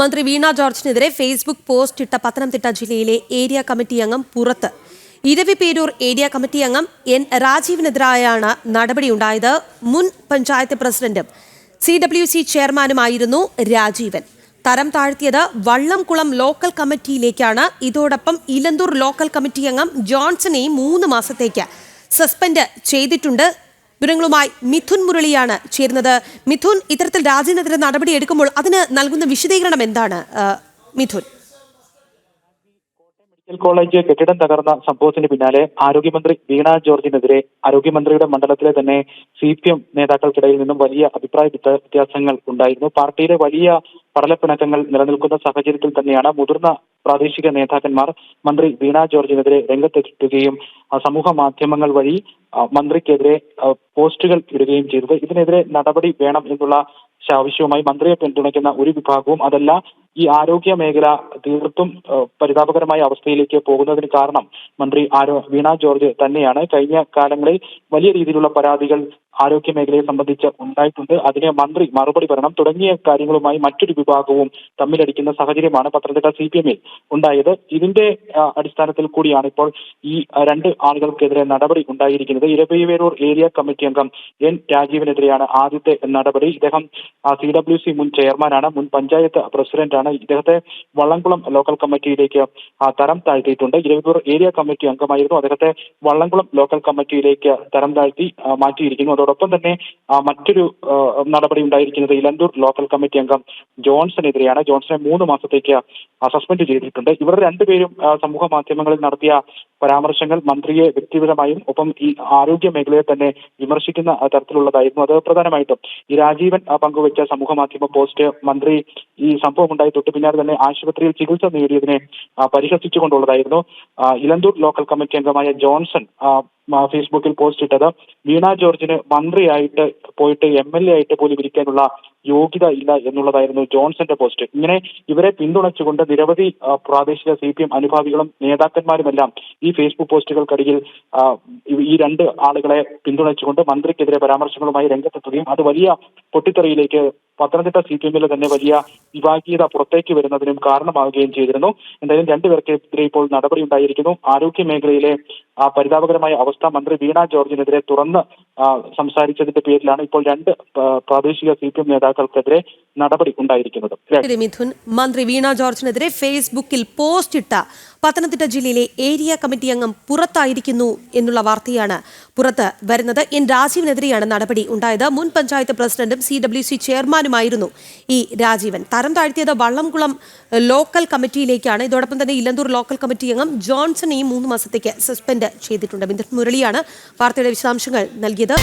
മന്ത്രി വീണ ജോർജിനെതിരെ Facebook post ഇട്ട പത്തനംതിട്ട ജില്ലയിലെ ഏരിയ കമ്മിറ്റി അംഗം പുറത്ത്. ഇരവിപേരൂർ ഏരിയ കമ്മിറ്റി അംഗം എൻ രാജീവിനെതിരായാണ് നടപടിയുണ്ടായത്. മുൻ പഞ്ചായത്ത് പ്രസിഡന്റും CWC ചെയർമാനുമായിരുന്നു രാജീവൻ. തരം താഴ്ത്തിയത് വള്ളംകുളം ലോക്കൽ കമ്മിറ്റിയിലേക്കാണ്. ഇതോടൊപ്പം ഇലന്തൂർ ലോക്കൽ കമ്മിറ്റി അംഗം ജോൺസണെയും 3 മാസത്തേക്ക് സസ്പെൻഡ് ചെയ്തിട്ടുണ്ട്. വിവരങ്ങളുമായി മിഥുൻ മുരളിയാണ് ചേരുന്നത്. മിഥുൻ, ഇത്തരത്തിൽ രാജീവിനെതിരെ നടപടി എടുക്കുമ്പോൾ അതിന് നൽകുന്ന വിശദീകരണം എന്താണ് മിഥുൻ? മെഡിക്കൽ കോളേജ് കെട്ടിടം തകർന്ന സംഭവത്തിന് പിന്നാലെ ആരോഗ്യമന്ത്രി വീണ ജോർജിനെതിരെ ആരോഗ്യമന്ത്രിയുടെ മണ്ഡലത്തിലെ തന്നെ CPM നേതാക്കൾക്കിടയിൽ നിന്നും വലിയ അഭിപ്രായ വ്യത്യാസങ്ങൾ ഉണ്ടായിരുന്നു. പാർട്ടിയിലെ വലിയ പടലപ്പിണക്കങ്ങൾ നിലനിൽക്കുന്ന സാഹചര്യത്തിൽ തന്നെയാണ് മുതിർന്ന പ്രാദേശിക നേതാക്കന്മാർ മന്ത്രി വീണ ജോർജിനെതിരെ രംഗത്തെത്തുകയും സമൂഹ മാധ്യമങ്ങൾ വഴി മന്ത്രിക്കെതിരെ പോസ്റ്റുകൾ ഇടുകയും ചെയ്തത്. ഇതിനെതിരെ നടപടി വേണം എന്നുള്ള ആവശ്യവുമായി മന്ത്രിയെ പിന്തുണയ്ക്കുന്ന ഒരു വിഭാഗവും, അതല്ല ഈ ആരോഗ്യ മേഖല തീർത്തും പരിതാപകരമായ അവസ്ഥയിലേക്ക് പോകുന്നതിന് കാരണം മന്ത്രി വീണ ജോർജ് തന്നെയാണ്. കഴിഞ്ഞ കാലങ്ങളിൽ വലിയ രീതിയിലുള്ള പരാതികൾ ആരോഗ്യ മേഖലയെ സംബന്ധിച്ച് ഉണ്ടായിട്ടുണ്ട്. അതിന് മന്ത്രി മറുപടി പറയണം തുടങ്ങിയ കാര്യങ്ങളുമായി മറ്റൊരു വിഭാഗവും തമ്മിലടിക്കുന്ന സാഹചര്യമാണ് പത്തനംതിട്ട CPM ഉണ്ടായത്. ഇതിന്റെ അടിസ്ഥാനത്തിൽ കൂടിയാണ് ഇപ്പോൾ ഈ 2 ആളുകൾക്കെതിരെ നടപടി ഉണ്ടായിരിക്കുന്നത്. ഇരവിപേരൂർ ഏരിയ കമ്മിറ്റി അംഗം എൻ രാജീവിനെതിരെയാണ് ആദ്യത്തെ നടപടി. ഇദ്ദേഹം CWC മുൻ ചെയർമാനാണ്, മുൻ പഞ്ചായത്ത് പ്രസിഡന്റാണ്. ഇദ്ദേഹത്തെ വള്ളംകുളം ലോക്കൽ കമ്മിറ്റിയിലേക്ക് തരം താഴ്ത്തിയിട്ടുണ്ട്. ഇരവിപേരൂർ ഏരിയ കമ്മിറ്റി അംഗമായിരുന്നു. അദ്ദേഹത്തെ വള്ളംകുളം ലോക്കൽ കമ്മിറ്റിയിലേക്ക് തരം താഴ്ത്തി മാറ്റിയിരിക്കുന്നു. അതോടൊപ്പം തന്നെ മറ്റൊരു നടപടി ഉണ്ടായിരിക്കുന്നത് ഇലന്തൂർ ലോക്കൽ കമ്മിറ്റി അംഗം ജോൺസണെതിരെയാണ്. ജോൺസനെ 3 മാസത്തേക്ക് സസ്പെൻഡ് ചെയ്തിട്ടുണ്ട്. ഇവർ രണ്ടുപേരും സമൂഹ മാധ്യമങ്ങളിൽ നടത്തിയ പരാമർശങ്ങൾ മന്ത്രിയെ വ്യക്തിപരമായും ഒപ്പം ഈ ആരോഗ്യ മേഖലയെ തന്നെ വിമർശിക്കുന്ന തരത്തിലുള്ളതായിരുന്നു. അത് പ്രധാനമായിട്ടും ഈ രാജീവൻ പങ്കുവച്ച സമൂഹ മാധ്യമ പോസ്റ്റ് മന്ത്രി ഈ സംഭവം ഉണ്ടായി തൊട്ട് പിന്നാലെ തന്നെ ആശുപത്രിയിൽ ചികിത്സ നേടിയതിനെ പരിഹസിച്ചുകൊണ്ടുള്ളതായിരുന്നു. ഇലന്തൂർ ലോക്കൽ കമ്മിറ്റി അംഗമായ ജോൺസൺ ഫേസ്ബുക്കിൽ പോസ്റ്റ് ഇട്ടത് വീണ ജോർജിന് മന്ത്രിയായിട്ട് പോയിട്ട് MLA ആയിട്ട് പോലും ഇരിക്കാനുള്ള യോഗ്യത ഇല്ല എന്നുള്ളതായിരുന്നു ജോൺസന്റെ പോസ്റ്റ്. ഇങ്ങനെ ഇവരെ പിന്തുണച്ചുകൊണ്ട് നിരവധി പ്രാദേശിക CPM അനുഭാവികളും നേതാക്കന്മാരുമെല്ലാം ഈ ഫേസ്ബുക്ക് പോസ്റ്റുകൾക്കടിയിൽ ഈ 2 ആളുകളെ പിന്തുണച്ചുകൊണ്ട് മന്ത്രിക്കെതിരെ പരാമർശങ്ങളുമായി രംഗത്തെത്തുകയും അത് വലിയ പൊട്ടിത്തെറിയിലേക്ക് പത്തനംതിട്ട CPM തന്നെ വലിയ വിഭാഗീയത പുറത്തേക്ക് വരുന്നതിനും കാരണമാവുകയും ചെയ്തിരുന്നു. എന്തായാലും 2 പേർക്കെതിരെ ഇപ്പോൾ നടപടി ഉണ്ടായിരിക്കുന്നു. ആരോഗ്യ മേഖലയിലെ പരിതാപകരമായ അവസ്ഥ മന്ത്രി വീണ ജോർജിനെതിരെ തുറന്ന് സംസാരിച്ചതിന്റെ പേരിലാണ് ഇപ്പോൾ 2 പ്രാദേശിക CPM നേതാക്കൾക്കെതിരെ നടപടി ഉണ്ടായിരിക്കുന്നത്. മിഥുൻ, മന്ത്രി വീണ ജോർജിനെതിരെ ഫേസ്ബുക്കിൽ പോസ്റ്റ് ഇട്ട പത്തനംതിട്ട ജില്ലയിലെ ഏരിയ കമ്മിറ്റി അംഗം പുറത്തായിരിക്കുന്നു എന്നുള്ള വാർത്തയാണ് പുറത്ത് വരുന്നത്. എൻ രാജീവിനെതിരെയാണ് നടപടി ഉണ്ടായത്. മുൻ പഞ്ചായത്ത് പ്രസിഡന്റും CWC ചെയർമാനുമായിരുന്നു ഈ രാജീവൻ. തരം താഴ്ത്തിയത് വള്ളംകുളം ലോക്കൽ കമ്മിറ്റിയിലേക്കാണ്. ഇതോടൊപ്പം തന്നെ ഇലന്തൂർ ലോക്കൽ കമ്മിറ്റി അംഗം ജോൺസണെയും 3 മാസത്തേക്ക് സസ്പെൻഡ് ചെയ്തിട്ടുണ്ട്. മിഥുൻ മുരളിയാണ് വാർത്തയുടെ വിശദാംശങ്ങൾ നൽകിയത്.